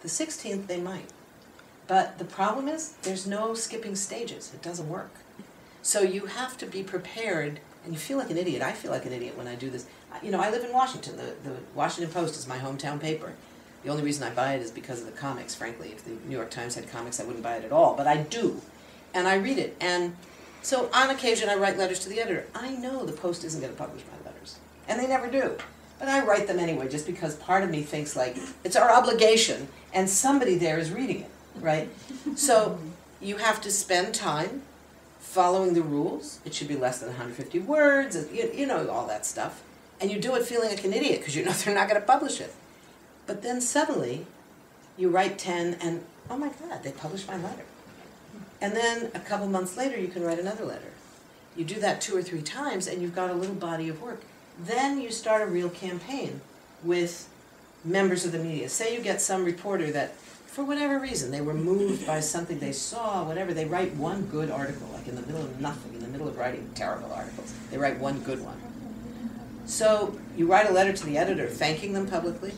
The 16th, they might. But the problem is, there's no skipping stages. It doesn't work. So you have to be prepared, and you feel like an idiot. I feel like an idiot when I do this. You know, I live in Washington. The Washington Post is my hometown paper. The only reason I buy it is because of the comics, frankly. If the New York Times had comics, I wouldn't buy it at all. But I do. And I read it. And so on occasion, I write letters to the editor. I know the Post isn't going to publish my letters. And they never do. But I write them anyway, just because part of me thinks, like, it's our obligation, and somebody there is reading it, right? So you have to spend time following the rules. It should be less than 150 words, you know, all that stuff. And you do it feeling like an idiot, because you know they're not going to publish it. But then suddenly, you write 10, and oh my God, they published my letter. And then a couple months later, you can write another letter. You do that 2 or 3 times, and you've got a little body of work. Then you start a real campaign with members of the media. Say you get some reporter that, for whatever reason, they were moved by something they saw, whatever, they write one good article, like in the middle of nothing, in the middle of writing terrible articles. They write one good one. So you write a letter to the editor thanking them publicly.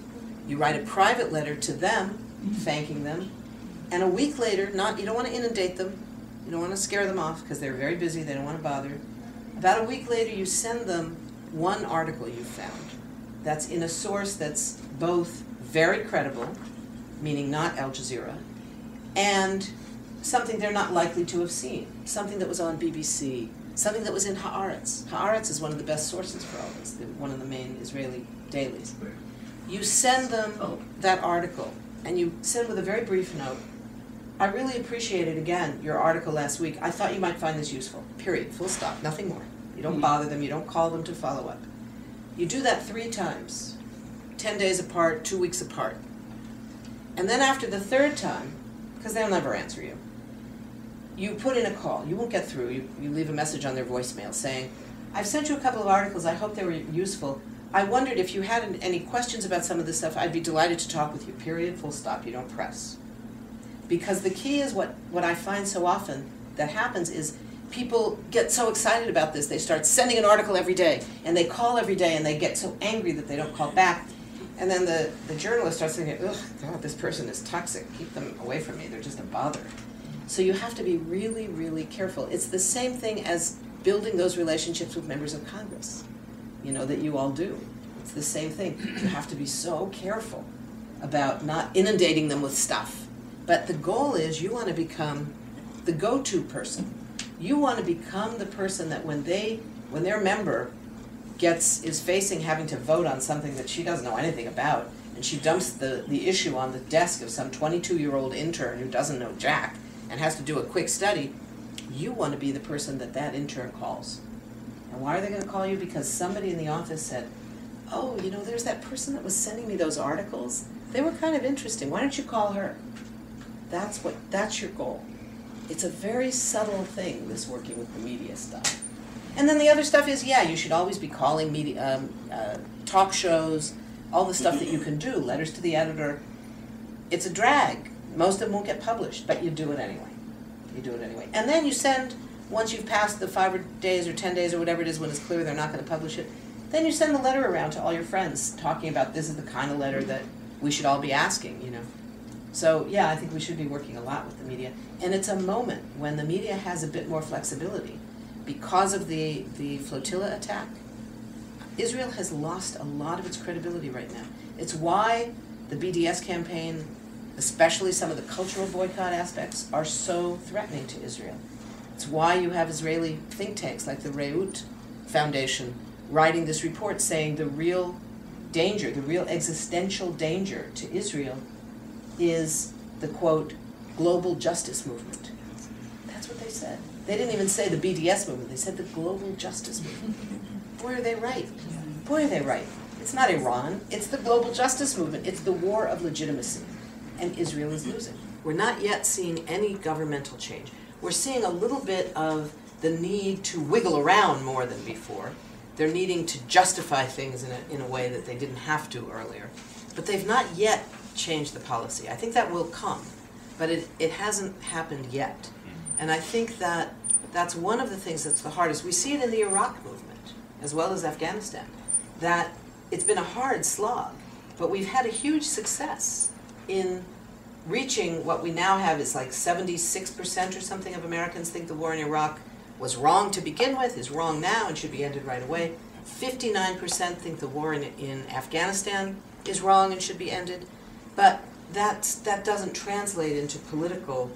You write a private letter to them thanking them. And a week later, you don't want to inundate them. You don't want to scare them off because they're very busy. They don't want to bother. About a week later, you send them one article you found that's in a source that's both very credible, meaning not Al Jazeera, and something they're not likely to have seen, something that was on BBC, something that was in Haaretz. Haaretz is one of the best sources for all this, one of the main Israeli dailies. You send them that article, and you send with a very brief note, I really appreciated, again, your article last week. I thought you might find this useful, period, full stop, nothing more. You don't bother them, you don't call them to follow up. You do that 3 times, 10 days apart, 2 weeks apart. And then after the 3rd time, because they'll never answer you, you put in a call. You won't get through. You leave a message on their voicemail saying, I've sent you a couple of articles, I hope they were useful. I wondered if you had any questions about some of this stuff, I'd be delighted to talk with you, period, full stop, you don't press. Because the key is what I find so often that happens is people get so excited about this, they start sending an article every day, and they call every day, and they get so angry that they don't call back. And then the journalist starts thinking, ugh, God, this person is toxic, keep them away from me, they're just a bother. So you have to be really, really careful. It's the same thing as building those relationships with members of Congress, you know, that you all do. It's the same thing. You have to be so careful about not inundating them with stuff. But the goal is you want to become the go-to person. You want to become the person that when their member is facing having to vote on something that she doesn't know anything about, and she dumps the issue on the desk of some 22-year-old intern who doesn't know jack and has to do a quick study, you want to be the person that intern calls. And why are they going to call you? Because somebody in the office said, oh, you know, there's that person that was sending me those articles. They were kind of interesting. Why don't you call her? That's your goal. It's a very subtle thing, this working with the media stuff. And then the other stuff is, yeah, you should always be calling media, talk shows, all the stuff that you can do, letters to the editor. It's a drag. Most of them won't get published, but you do it anyway. You do it anyway. And then you send, once you've passed the 5 days or 10 days or whatever it is when it's clear they're not going to publish it, then you send the letter around to all your friends talking about this is the kind of letter that we should all be asking, you know. So, yeah, I think we should be working a lot with the media. And it's a moment when the media has a bit more flexibility. Because of the flotilla attack, Israel has lost a lot of its credibility right now. It's why the BDS campaign, especially some of the cultural boycott aspects, are so threatening to Israel. It's why you have Israeli think tanks like the Reut Foundation writing this report saying the real danger, the real existential danger to Israel is the, quote, global justice movement. That's what they said. They didn't even say the BDS movement. They said the global justice movement. Boy, are they right. Boy, are they right. It's not Iran. It's the global justice movement. It's the war of legitimacy. And Israel is losing. We're not yet seeing any governmental change. We're seeing a little bit of the need to wiggle around more than before. They're needing to justify things in a way that they didn't have to earlier. But they've not yet changed the policy. I think that will come, but it hasn't happened yet. And I think that that's one of the things that's the hardest. We see it in the Iraq movement, as well as Afghanistan, that it's been a hard slog, but we've had a huge success in reaching what we now have is like 76% or something of Americans think the war in Iraq was wrong to begin with, is wrong now, and should be ended right away. 59% think the war in Afghanistan is wrong and should be ended. But that doesn't translate into political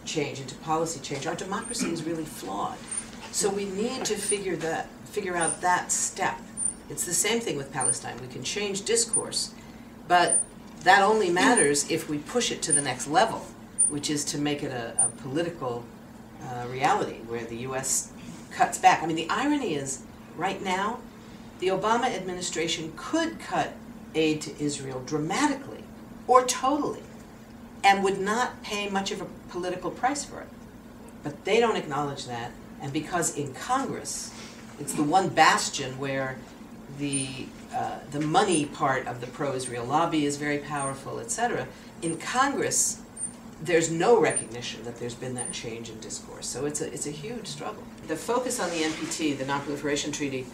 change, into policy change. Our democracy is really flawed. So we need to figure out that step. It's the same thing with Palestine. We can change discourse, but that only matters if we push it to the next level, which is to make it a political reality where the U.S. cuts back. I mean, the irony is, right now, the Obama administration could cut aid to Israel dramatically or totally and would not pay much of a political price for it. But they don't acknowledge that, and because in Congress, it's the one bastion where the money part of the pro-Israel lobby is very powerful, etc. In Congress, there's no recognition that there's been that change in discourse. So it's a huge struggle. The focus on the NPT, the Non-Proliferation Treaty,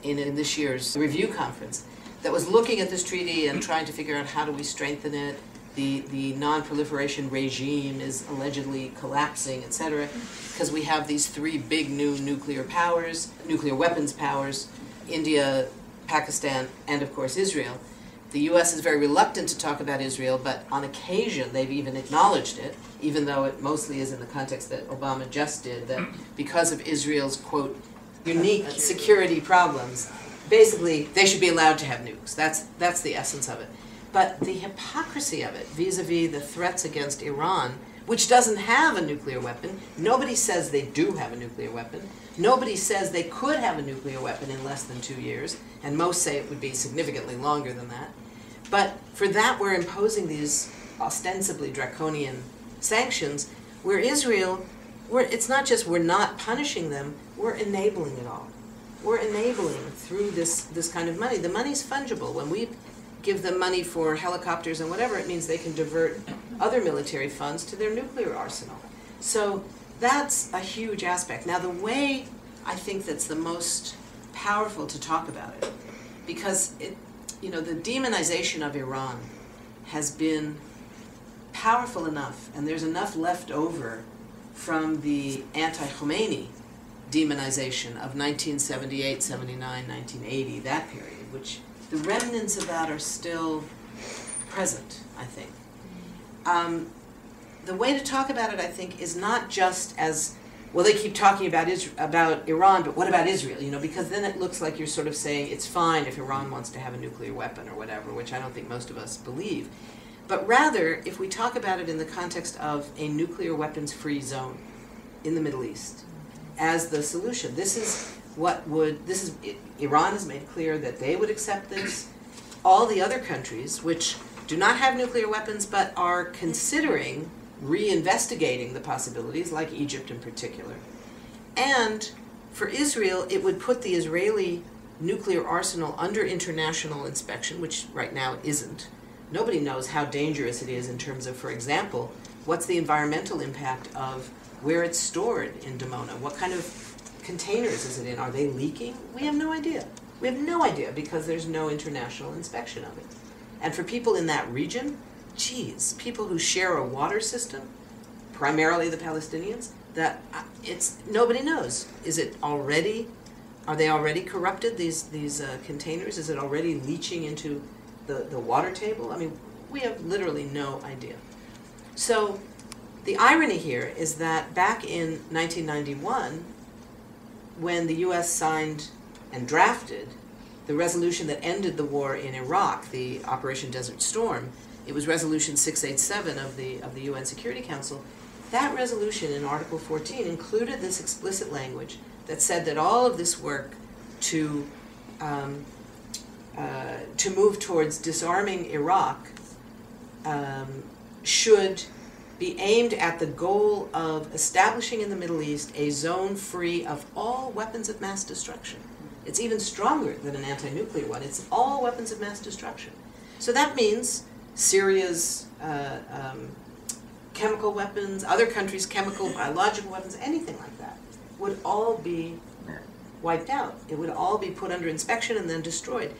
in this year's review conference, that was looking at this treaty and trying to figure out how do we strengthen it. The non-proliferation regime is allegedly collapsing, etc., because we have these three big new nuclear weapons powers, India, Pakistan, and of course Israel. The U.S. is very reluctant to talk about Israel, but on occasion they've even acknowledged it, even though it mostly is in the context that Obama just did, that because of Israel's, quote, unique security problems, basically they should be allowed to have nukes. That's the essence of it. But the hypocrisy of it vis-a-vis the threats against Iran, which doesn't have a nuclear weapon, nobody says they do have a nuclear weapon, nobody says they could have a nuclear weapon in less than 2 years, and most say it would be significantly longer than that. But for that we're imposing these ostensibly draconian sanctions, where Israel, it's not just we're not punishing them, we're enabling it all. We're enabling through this kind of money. The money's fungible. When we give them money for helicopters and whatever, it means they can divert other military funds to their nuclear arsenal. So that's a huge aspect. Now the way I think that's the most powerful to talk about it, because the demonization of Iran has been powerful enough, and there's enough left over from the anti-Khomeini demonization of 1978, 79, 1980, that period, which the remnants of that are still present, I think. The way to talk about it, I think, is not just as, well, they keep talking about Iran, but what about Israel? Because then it looks like you're sort of saying it's fine if Iran wants to have a nuclear weapon or whatever, which I don't think most of us believe. But rather, if we talk about it in the context of a nuclear weapons-free zone in the Middle East as the solution, Iran has made clear that they would accept this. All the other countries, which do not have nuclear weapons but are considering reinvestigating the possibilities, like Egypt in particular. And for Israel, it would put the Israeli nuclear arsenal under international inspection, which right now it isn't. Nobody knows how dangerous it is in terms of, for example, what's the environmental impact of where it's stored in Dimona? What kind of containers is it in? Are they leaking? We have no idea. We have no idea because there's no international inspection of it. And for people in that region, geez, people who share a water system, primarily the Palestinians, nobody knows. Are they already corrupted, these containers? Is it already leaching into the water table? I mean, we have literally no idea. So the irony here is that back in 1991, when the U.S. signed and drafted the resolution that ended the war in Iraq, the Operation Desert Storm, it was Resolution 687 of the UN Security Council. That resolution in Article 14 included this explicit language that said that all of this work to move towards disarming Iraq should be aimed at the goal of establishing in the Middle East a zone free of all weapons of mass destruction. It's even stronger than an anti-nuclear one. It's all weapons of mass destruction. So that means Syria's chemical weapons, other countries' chemical, biological weapons, anything like that, would all be wiped out. It would all be put under inspection and then destroyed.